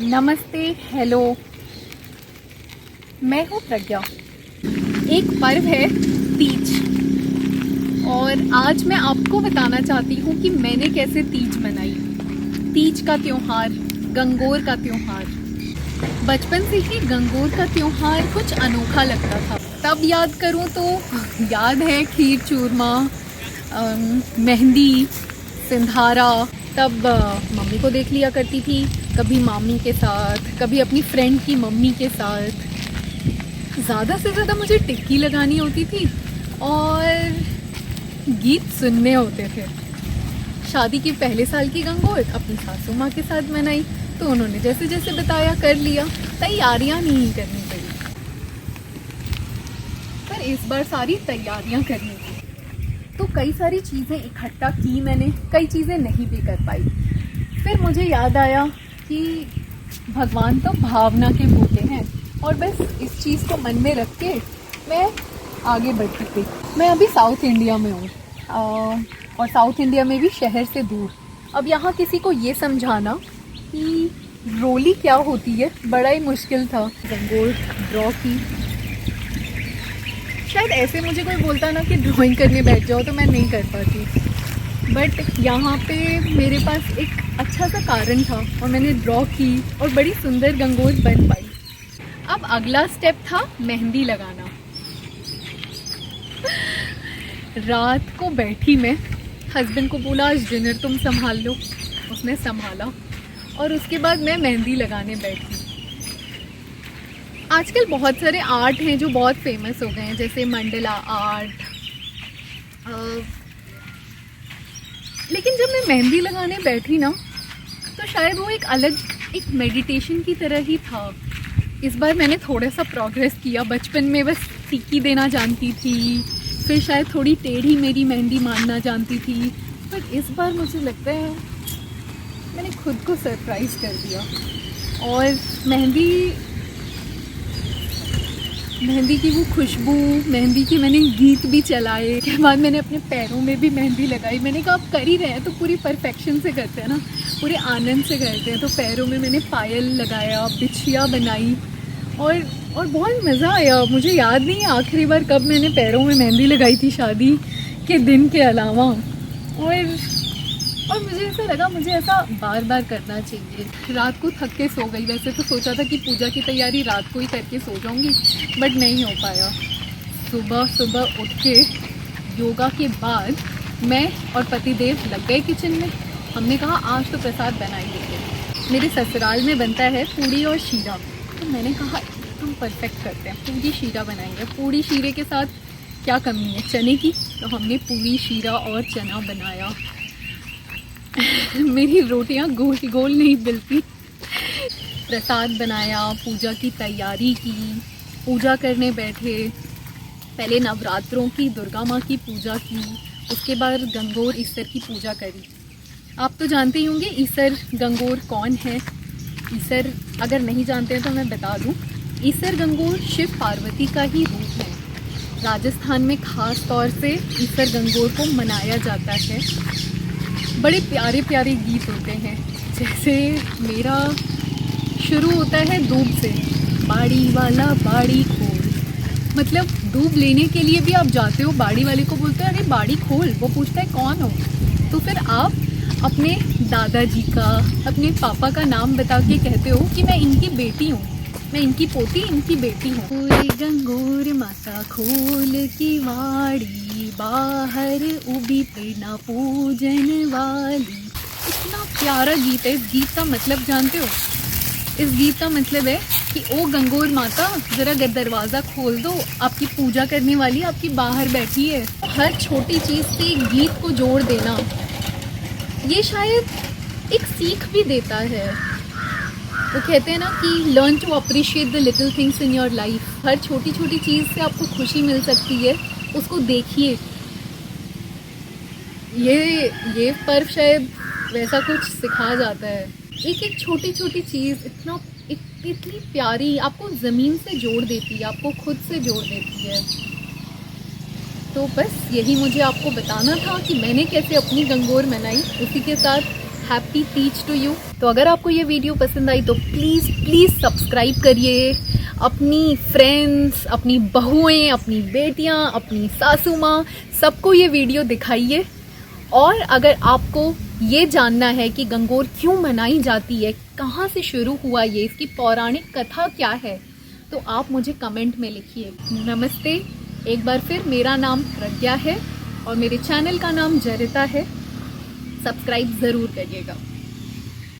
नमस्ते, हेलो, मैं हूँ प्रज्ञा। एक पर्व है तीज, और आज मैं आपको बताना चाहती हूँ कि मैंने कैसे तीज मनाई। तीज का त्योहार, गंगोर का त्योहार। बचपन से ही गंगोर का त्योहार कुछ अनोखा लगता था। तब याद करूँ तो याद है खीर चूरमा, मेहंदी, सिंधारा। तब मम्मी को देख लिया करती थी, कभी मामी के साथ, कभी अपनी फ्रेंड की मम्मी के साथ। ज़्यादा से ज़्यादा मुझे टिक्की लगानी होती थी और गीत सुनने होते थे। शादी की पहले साल की गंगोर अपनी सासू माँ के साथ मनाई, तो उन्होंने जैसे जैसे बताया कर लिया। तैयारियाँ नहीं करनी पड़ी, पर इस बार सारी तैयारियाँ करनी थी, तो कई सारी चीज़ें इकट्ठा की मैंने, कई चीज़ें नहीं भी कर पाई। फिर मुझे याद आया कि भगवान तो भावना के भूखे हैं, और बस इस चीज़ को मन में रख के मैं आगे बढ़ती थी। मैं अभी साउथ इंडिया में हूँ, और साउथ इंडिया में भी शहर से दूर। अब यहाँ किसी को ये समझाना कि रोली क्या होती है बड़ा ही मुश्किल था। गंगोर ड्रॉ की, शायद ऐसे मुझे कोई बोलता ना कि ड्राइंग करने बैठ जाओ तो मैं नहीं कर पाती, बट यहाँ पे मेरे पास एक अच्छा सा कारण था और मैंने ड्रॉ की और बड़ी सुंदर गंगोर बन पाई। अब अगला स्टेप था मेहंदी लगाना। रात को बैठी मैं, हस्बैंड को बोला आज डिनर तुम संभाल लो, उसने संभाला, और उसके बाद मैं मेहंदी लगाने बैठी। आजकल बहुत सारे आर्ट हैं जो बहुत फेमस हो गए हैं, जैसे मंडला आर्ट, लेकिन जब मैं मेहंदी लगाने बैठी ना, तो शायद वो एक अलग, एक मेडिटेशन की तरह ही था। इस बार मैंने थोड़ा सा प्रोग्रेस किया। बचपन में बस टिक्की देना जानती थी, फिर शायद थोड़ी टेढ़ी मेरी मेहंदी मारना जानती थी, पर इस बार मुझे लगता है मैंने खुद को सरप्राइज़ कर दिया। और मेहंदी की वो खुशबू, मेहंदी के मैंने गीत भी चलाए। उसके बाद मैंने अपने पैरों में भी मेहंदी लगाई। मैंने कहा आप कर ही रहे हैं तो पूरी परफेक्शन से करते हैं ना, पूरे आनंद से करते हैं। तो पैरों में मैंने पायल लगाया, बिछिया बनाई, और बहुत मज़ा आया। मुझे याद नहीं है आखिरी बार कब मैंने पैरों में मेहंदी लगाई थी शादी के दिन के अलावा। और मुझे ऐसा लगा मुझे ऐसा बार बार करना चाहिए। रात को थक के सो गई। वैसे तो सोचा था कि पूजा की तैयारी रात को ही करके सो जाऊंगी, बट नहीं हो पाया। सुबह उठ के योगा के बाद मैं और पतिदेव लग गए किचन में। हमने कहा आज तो प्रसाद बना ही लेते। मेरे ससुराल में बनता है पूड़ी और शीरा, तो मैंने कहा हम परफेक्ट करते हैं, पूड़ी शीरा बनाएंगे। पूड़ी शीरे के साथ क्या कमी है, चने की, तो हमने पूड़ी शीरा और चना बनाया। मेरी रोटियां गोल गोल नहीं बिलती। प्रसाद बनाया, पूजा की तैयारी की, पूजा करने बैठे। पहले नवरात्रों की दुर्गा माँ की पूजा की, उसके बाद गंगोर ईसर की पूजा करी। आप तो जानते ही होंगे ईसर गंगोर कौन है। ईसर अगर नहीं जानते हैं तो मैं बता दूं, ईसर गंगोर शिव पार्वती का ही रूप है। राजस्थान में ख़ास तौर से ईसर गंगोर को मनाया जाता है। बड़े प्यारे प्यारे गीत होते हैं, जैसे मेरा शुरू होता है दूब से, बाड़ी वाला बाड़ी खोल। मतलब दूब लेने के लिए भी आप जाते हो, बाड़ी वाले को बोलते हैं अरे बाड़ी खोल, वो पूछता है कौन हो, तो फिर आप अपने दादाजी का, अपने पापा का नाम बता के कहते हो कि मैं इनकी बेटी हूँ, मैं इनकी पोती, इनकी बेटी हूँ। कोई गंगोर माता खोल की वाड़ी, बाहर उबी प्रेरणा पूजन वाली। इतना प्यारा गीत है। इस गीत का मतलब जानते हो? इस गीत का मतलब है कि ओ गंगोर माता ज़रा दरवाज़ा खोल दो, आपकी पूजा करने वाली आपकी बाहर बैठी है। हर छोटी चीज़ से गीत को जोड़ देना, ये शायद एक सीख भी देता है। वो कहते हैं ना कि learn to appreciate the little things in your life. हर छोटी छोटी चीज़ से आपको खुशी मिल सकती है, उसको देखिए। ये पर्व शायद वैसा कुछ सिखा जाता है। एक एक छोटी छोटी चीज़ इतनी प्यारी, आपको ज़मीन से जोड़ देती है, आपको खुद से जोड़ देती है। तो बस यही मुझे आपको बताना था कि मैंने कैसे अपनी गंगोर मनाई। उसी के साथ हैप्पी तीज टू यू। तो अगर आपको ये वीडियो पसंद आई तो प्लीज़ सब्सक्राइब करिए, अपनी फ्रेंड्स, अपनी बहुएं, अपनी बेटियां, अपनी सासू माँ, सबको ये वीडियो दिखाइए। और अगर आपको ये जानना है कि गंगोर क्यों मनाई जाती है, कहाँ से शुरू हुआ ये, इसकी पौराणिक कथा क्या है, तो आप मुझे कमेंट में लिखिए। नमस्ते। एक बार फिर मेरा नाम प्रज्ञा है और मेरे चैनल का नाम जरिता है। सब्सक्राइब ज़रूर करिएगा।